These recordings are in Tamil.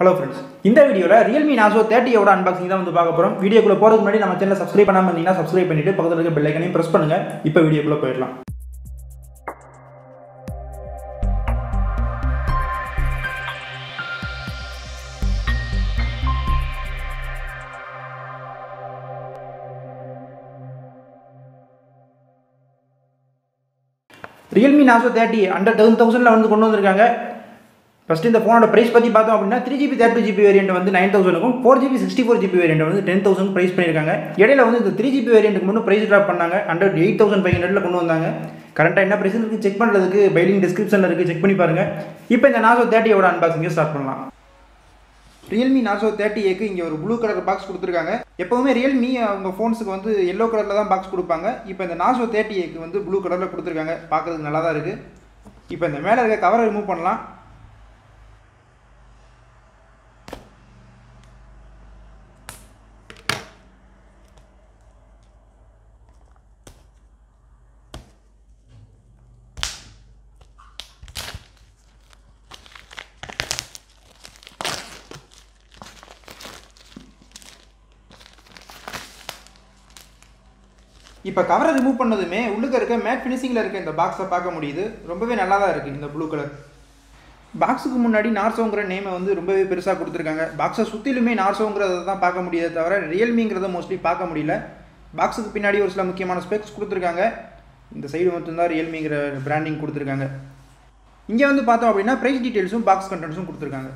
Hello friends, இந்த வீடியோல Realme Narzo 30 ஓட unboxing தான் வந்து பார்க்க போறோம். வீடியோக்குள்ள போறதுக்கு முன்னாடி நம்ம சேனலை subscribe பண்ணாம இருந்தீங்கன்னா subscribe பண்ணிட்டு பக்கத்துல இருக்க bell icon-ஐயும் press பண்ணுங்க. இப்போ வீடியோக்குள்ள போயிடலாம். Realme Narzo 30 under 10,000ல வந்து கொண்டு வந்திருக்காங்க. ஃபர்ஸ்ட் இந்த ஃபோனோட பிரைஸ் பற்றி பார்த்தோம் அப்படின்னா 3GB 32GB வேரியண்ட் வந்து 9,000க்கும் 4GB 64GB வேரியண்ட் வந்து 10,000 பிரைஸ் பண்ணியிருக்காங்க. இடையில வந்து இந்த 3GB வேரியண்ட்டுக்கு மட்டும் பிரைஸ் ட்ராப் பண்ணாங்க. அண்டர் 8,500ல கொண்டு வந்தாங்க. கரண்ட்டாக என்ன பிரைஸ் இருக்குது செக் பண்ணுறதுக்கு பைலிங் டிஸ்கிரிப்ஷனில் இருக்குது, செக் பண்ணி பாருங்கள். இப்போ இந்த Narzo 30 அன்பாக்சிங்கை ஸ்டார்ட் பண்ணலாம். Realme Narzo 30க்கு இங்கே ஒரு ப்ளூ கலர் பாக்ஸ் கொடுத்துருக்காங்க. எப்போவுமே Realme அவங்க ஃபோன்ஸுக்கு வந்து எல்லோ கலரில் தான் பாக்ஸ் கொடுப்பாங்க. இப்போ இந்த Narzo 30க்கு வந்து ப்ளூ கலரில் கொடுத்துருக்காங்க. பார்க்குறதுக்கு நல்லா தான் இருக்குது. இப்போ இந்த மேலே இருக்க கவரை ரிமூவ் பண்ணலாம். இப்போ கவரை ரிமூவ் பண்ணதுமே உள்ளுக்கு இருக்க மேட் ஃபினிஷிங்கில் இருக்க இந்த பாக்ஸை பார்க்க முடியுது. ரொம்பவே நல்லா தான் இருக்குது இந்த ப்ளூ கலர். பாக்ஸுக்கு முன்னாடி நார்சோங்கிற நேமை வந்து ரொம்பவே பெருசாக கொடுத்துருக்காங்க. பாக்ஸை சுற்றிலுமே நார்சோங்கிறத தான் பார்க்க முடியுதே தவிர ரியல்மிங்கிறத மோஸ்ட்லி பார்க்க முடியல. பாக்ஸுக்கு பின்னாடி ஒரு சில முக்கியமான ஸ்பெக்ஸ் கொடுத்துருக்காங்க. இந்த சைடு மட்டும்தான் ரியல்மிங்கிற பிராண்டிங் கொடுத்துருக்காங்க. இங்கே வந்து பார்த்தோம் அப்படின்னா ப்ரைஸ் டீட்டெயில்ஸும் பாக்ஸ் கண்டென்ட்ஸும் கொடுத்துருக்காங்க.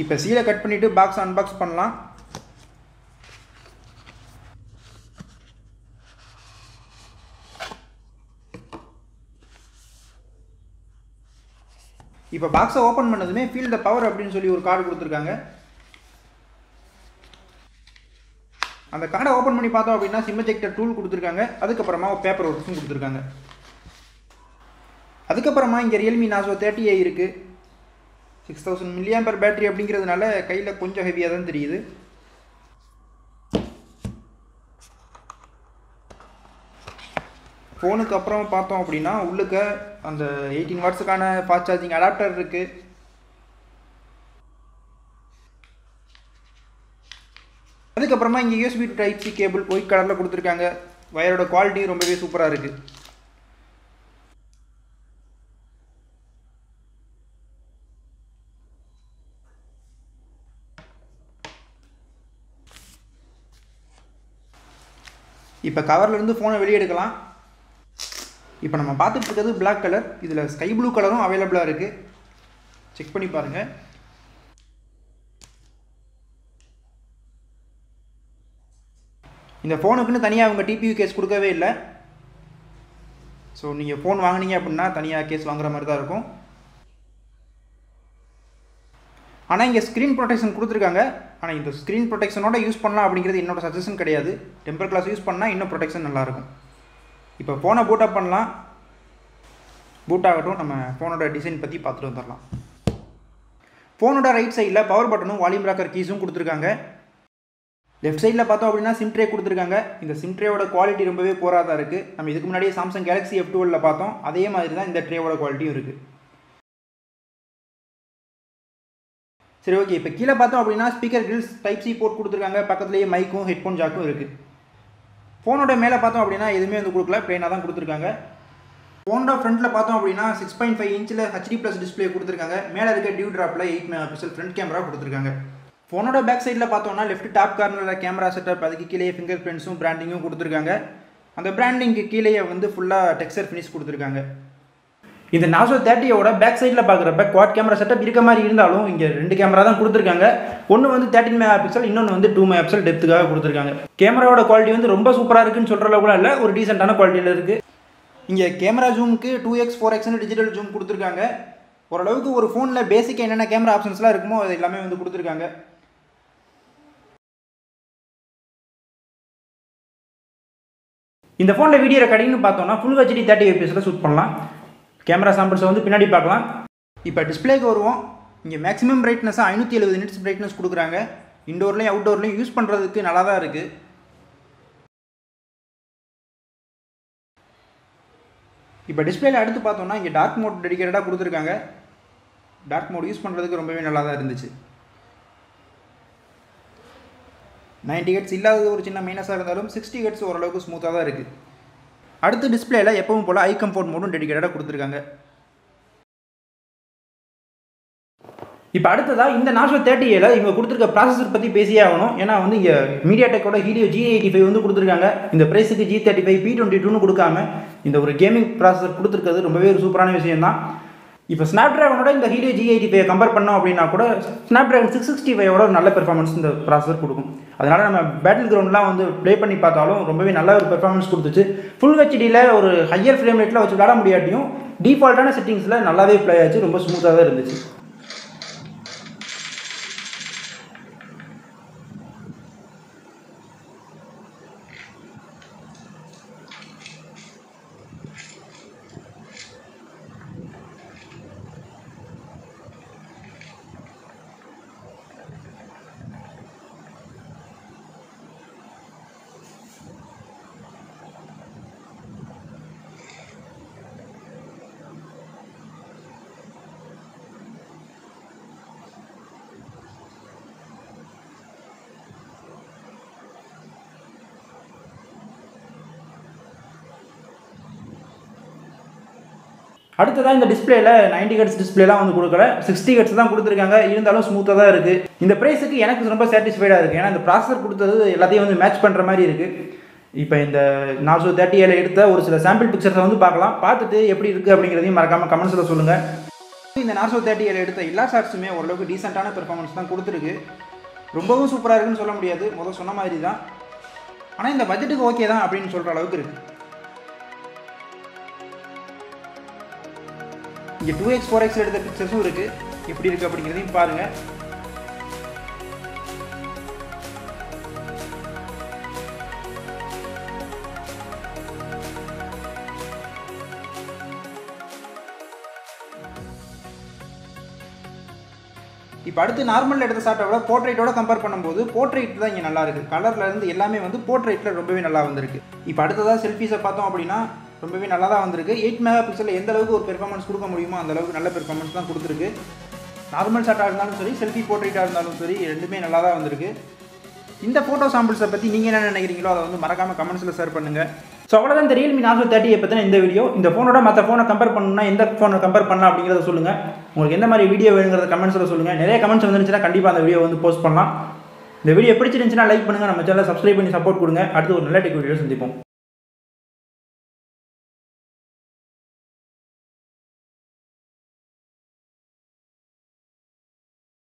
இப்போ சீலை கட் பண்ணிவிட்டு பாக்ஸ் அன்பாக்ஸ் பண்ணலாம். இப்போ பாக்ஸை ஓப்பன் பண்ணதுமே ஃபீல் த பவர் அப்படின்னு சொல்லி ஒரு கார்டு கொடுத்துருக்காங்க. அந்த கார்டை ஓப்பன் பண்ணி பார்த்தோம் அப்படின்னா சிம் எஜெக்டர் டூல் கொடுத்துருக்காங்க. அதுக்கப்புறமா ஒரு பேப்பர் ஒர்க்ஸும் கொடுத்துருக்காங்க. அதுக்கப்புறமா இங்கே Realme Narzo 30 இருக்குது. 6000 mAh பேட்டரி அப்படிங்கிறதுனால கையில் கொஞ்சம் ஹெவியாக தான் தெரியுது. ஃபோனுக்கு அப்புறம் பார்த்தோம் அப்படின்னா உள்ளுக்க அந்த 18 வாட்ஸுக்கான ஃபாஸ்ட் சார்ஜிங் அடாப்டர் இருக்குது. அதுக்கப்புறமா இங்கே USB to Type C cable white கலரில் கொடுத்துருக்காங்க. வயரோட குவாலிட்டி ரொம்பவே சூப்பராக இருக்குது. இப்போ கவர்லேருந்து ஃபோனை வெளியே எடுக்கலாம். இப்போ நம்ம பார்த்துட்டு இருக்கிறது பிளாக் கலர். இதில் ஸ்கை ப்ளூ கலரும் அவைலபிளாக இருக்குது. செக் பண்ணி பாருங்கள். இந்த ஃபோனுக்குன்னு தனியாக அவங்க டிபியூ கேஸ் கொடுக்கவே இல்லை. ஸோ நீங்கள் ஃபோன் வாங்கினீங்க அப்படின்னா தனியாக கேஸ் வாங்குற மாதிரி தான் இருக்கும். ஆனால் இங்கே ஸ்க்ரீன் ப்ரொடெக்ஷன் கொடுத்துருக்காங்க. ஆனால் இந்த ஸ்க்ரீன் ப்ரொடெக்ஷனோட யூஸ் பண்ணலாம் அப்படிங்கிறது என்னோட சஜஷன் கிடையாது. டெம்பர் கிளாஸ் யூஸ் பண்ணால் இன்னும் ப்ரொடெக்ஷன் நல்லாயிருக்கும். இப்போ ஃபோனை பூட் அப் பண்ணலாம். பூட் ஆகட்டும். நம்ம ஃபோனோட டிசைன் பற்றி பார்த்துட்டு வந்துடலாம். ஃபோனோட ரைட் சைடில் பவர் பட்டனும் வால்யூம் ராக்கர் கீஸும் கொடுத்துருக்காங்க. லெஃப்ட் சைடில் பார்த்தோம் அப்படின்னா சிம் ட்ரே கொடுத்துருக்காங்க. இந்த சிம் ட்ரேவோட குவாலிட்டி ரொம்பவே போராதான் இருக்குது. நம்ம இதுக்கு முன்னாடியே சாம்சங் கேலக்ஸி F12 பார்த்தோம். அதே மாதிரி தான் இந்த ட்ரேவோட குவாலிட்டியும் இருக்குது. சரி, ஓகே. இப்போ கீழே பார்த்தோம் அப்படின்னா speaker grills Type C port கொடுத்துருக்காங்க. பக்கத்துலேயே மைக்கும் ஹெட்ஃபோன் ஜாக்கும் இருக்குது. ஃபோனோட மேலே பார்த்தோம் அப்படின்னா எதுவுமே வந்து கொடுக்கல, பிளெயினாக தான் கொடுத்துருக்காங்க. ஃபோனோட ஃப்ரண்ட்டில் பார்த்தோம் அப்படின்னா 6.5 இன்ச்சில் HD+ டிஸ்பிளே கொடுத்துருக்காங்க. மேலே இருக்க டியூ ட்ராப்பில் 8 MP ஃப்ரண்ட் கேமரா கொடுத்துருக்காங்க. ஃபோனோட பேக் சைடில் பார்த்தோம்னா லெஃப்ட் டாப் கார்னரில் கேமரா செட்டப், அதுக்கு கீழே ஃபிங்கர் பிரிண்ட்ஸும் பிராண்டிங்கும் கொடுத்துருக்காங்க. அந்த பிராண்டிங்க்கு கீழே வந்து ஃபுல்லாக டெக்ஸ்சர் ஃபினிஷ் கொடுத்துருக்காங்க. இந்த Narzo 30 பேக் சைடில் பார்க்குறப்ப குவாட் கேமரா செட்டப் இருக்க மாதிரி இருந்தாலும் இங்கே 2 கேமரா தான் கொடுத்துருக்காங்க. ஒன்று வந்து 13 MP, இன்னொன்று வந்து 2 MP டெப்த்துக்காக கொடுத்துருக்காங்க. கேமராவோட குவாலிட்டி வந்து ரொம்ப சூப்பராக இருக்குன்னு சொல்கிற அளவுக்குலாம் இல்லை, ஒரு டீசெண்டான குவாலிட்டியில் இருக்குது. இங்கே கேமரா ஜூமுக்கு 2x 4xன்னு டிஜிட்டல் ஜூம் கொடுத்துருக்காங்க. ஓரளவுக்கு ஒரு ஃபோனில் பேசிக்காக என்னென்ன கேமரா ஆப்ஷன்ஸ்லாம் இருக்குமோ அது எல்லாமே வந்து கொடுத்துருக்காங்க. இந்த ஃபோனில் வீடியோ ரெக்கார்டிங்னு பார்த்தோம்னா Full HD 30 fps ஷூட் பண்ணலாம். கேமரா சாம்பிள்ஸை வந்து பின்னாடி பார்க்கலாம். இப்போ டிஸ்பிளேக்கு வருவோம். இங்கே மேக்ஸிமம் பிரைட்னஸாக 570 நிட்ஸ் பிரைட்னஸ் கொடுக்குறாங்க. இன்டோர்லேயும் அவுட்டோர்லேயும் யூஸ் பண்ணுறதுக்கு நல்லா தான் இருக்குது. இப்போ டிஸ்பிளேல அடுத்து பார்த்தோம்னா இங்கே டார்க் மோட் டெடிகேட்டடாக கொடுத்துருக்காங்க. டார்க் மோட் யூஸ் பண்ணுறதுக்கு ரொம்பவே நல்லா தான் இருந்துச்சு. 90 ஹெர்ட்ஸ் இல்லாதது ஒரு சின்ன மைனஸாக இருந்தாலும் 60 ஹெர்ட்ஸ் ஓரளவுக்கு ஸ்மூத்தாக தான் இருக்குது. அடுத்து டிஸ்பிளேல எப்பவும் போல் ஐ கம்ஃபோர்ட் மோடும் டெடிகேட்டடாக கொடுத்துருக்காங்க. இப்போ அடுத்ததாக இந்த Narzo 30Aல இவங்க கொடுத்துருக்க ப்ராசஸர் பற்றி பேசியே ஆகணும். ஏன்னா வந்து இங்கே மீடியாடெக்கோட Helio G85 வந்து கொடுத்துருக்காங்க. இந்த ப்ரைஸுக்கு G35 P22 கொடுக்காம இந்த ஒரு கேமிங் ப்ராசஸர் கொடுத்துருக்கிறது ரொம்பவே ஒரு சூப்பரான விஷயம் தான். இப்போ ஸ்னாப்ட்ராகனோட இந்த Helio G85 கம்பேர் பண்ணோம் அப்படின்னா கூட ஸ்னாப்ட்ராகன் 665 ஒரு நல்ல பெர்ஃபார்மன்ஸ் இந்த ப்ராசஸர் கொடுக்கும். அதனால் நம்ம பேட்டில் கிரவுண்ட்லாம் வந்து ப்ளே பண்ணி பார்த்தாலும் ரொம்பவே நல்ல ஒரு பெர்ஃபார்மன்ஸ் கொடுத்துச்சு. ஃபுல் ஹெச்டியில் ஒரு ஹையர் ஃப்ரேம் ரேட்டில் வச்சு விளாட முடியாட்டியும் டிஃபால்ட்டான செட்டிங்ஸில் நல்லாவே ப்ளே ஆச்சு. ரொம்ப ஸ்மூத்தாக தான் இருந்துச்சு. அடுத்ததாக இந்த டிஸ்பிளேல 90 ஹெர்ட்ஸ் டிஸ்பிளேலாம் வந்து கொடுக்கல, 60 ஹெர்ட்ஸ் தான் கொடுத்துருக்காங்க. இருந்தாலும் ஸ்மூத்தாக தான் இருக்குது. இந்த ப்ரைஸுக்கு எனக்கு ரொம்ப சாட்டிஸ்ஃபைடாக இருக்குது. ஏன்னா இந்த ப்ராசஸர் கொடுத்தது எல்லாத்தையும் வந்து மேட்ச் பண்ணுற மாதிரி இருக்குது. இப்போ இந்த Narzo 30Aல எடுத்த ஒரு சில சாம்பிள் பிக்சர்ஸை வந்து பார்க்கலாம். பார்த்துட்டு எப்படி இருக்குது அப்படிங்கிறதையும் மறக்காமல் கமெண்ட்ஸில் சொல்லுங்கள். இந்த Narzo 30Aல எடுத்த எல்லா ஷாட்ஸுமே ஓரளவுக்கு டீசெண்டான பெர்ஃபார்மன்ஸ் தான் கொடுத்துருக்கு. ரொம்பவும் சூப்பராக இருக்குன்னு சொல்ல முடியாது, முதல் சொன்ன மாதிரி தான். ஆனால் இந்த பட்ஜெட்டுக்கு ஓகே தான் அப்படின்னு சொல்கிற அளவுக்கு இருக்குது. இங்கே 2x 4x எடுத்த பிக்சர்ஸும் இருக்குது. எப்படி இருக்குது அப்படிங்கிறதையும் பாருங்கள். இப்போ அடுத்து நார்மல் எடுத்த ஷாட்டை விட போர்ட்ரைட்டோட கம்பேர் பண்ணும்போது போர்ட்ரைட் தான் இங்கே நல்லா இருக்குது. கலர்லேருந்து எல்லாமே வந்து போர்ட்ரைட்டில் ரொம்பவே நல்லா வந்திருக்கு. இப்போ அடுத்ததாக செல்ஃபீஸை பார்த்தோம் அப்படின்னா ரொம்பவே நல்லா தான் வந்திருக்கு. 8 மெகா பிக்சலில் எந்த அளவுக்கு ஒரு பெர்ஃபார்மன்ஸ் கொடுக்க முடியுமோ அந்த அளவுக்கு நல்ல பெர்ஃபார்மன்ஸ் தான் கொடுத்துருக்கு. நார்மல் ஷாட்டாக இருந்தாலும் சரி, செல்ஃபி போர்ட்ரைட்டாக இருந்தாலும் சரி, ரெண்டுமே நல்லா தான் வந்திருக்கு. இந்த ஃபோட்டோ சாம்பிள்ஸை பற்றி நீங்கள் என்ன நினைக்கிறீங்களோ அதை வந்து மறக்காமல் கமெண்ட்ஸில் ஷேர் பண்ணுங்கள். ஸோ அவ்வளோதான் இந்த Realme Narzo 30A பற்றின இந்த வீடியோ. இந்த ஃபோனோட மற்ற ஃபோனை கம்பேர் பண்ணணும்னா எந்த ஃபோனை கம்பேர் பண்ணலாம் அப்படிங்கிறத சொல்லுங்கள். உங்களுக்கு எந்த மாதிரி வீடியோ வேணுங்கிறத கமெண்ட்ஸில் சொல்லுங்கள். நிறைய கமெண்ட்ஸ் வந்துருந்துச்சுன்னா கண்டிப்பாக அந்த வீடியோ வந்து போஸ்ட் பண்ணலாம். இந்த வீடியோ பிடிச்சிருந்துச்சுன்னா லைக் பண்ணுங்கள். நம்ம சேனலை சப்ஸ்கிரைப் பண்ணி சப்போர்ட் கொடுங்க. அடுத்து ஒரு நல்ல டெக் வீடியோ சந்திப்போம்.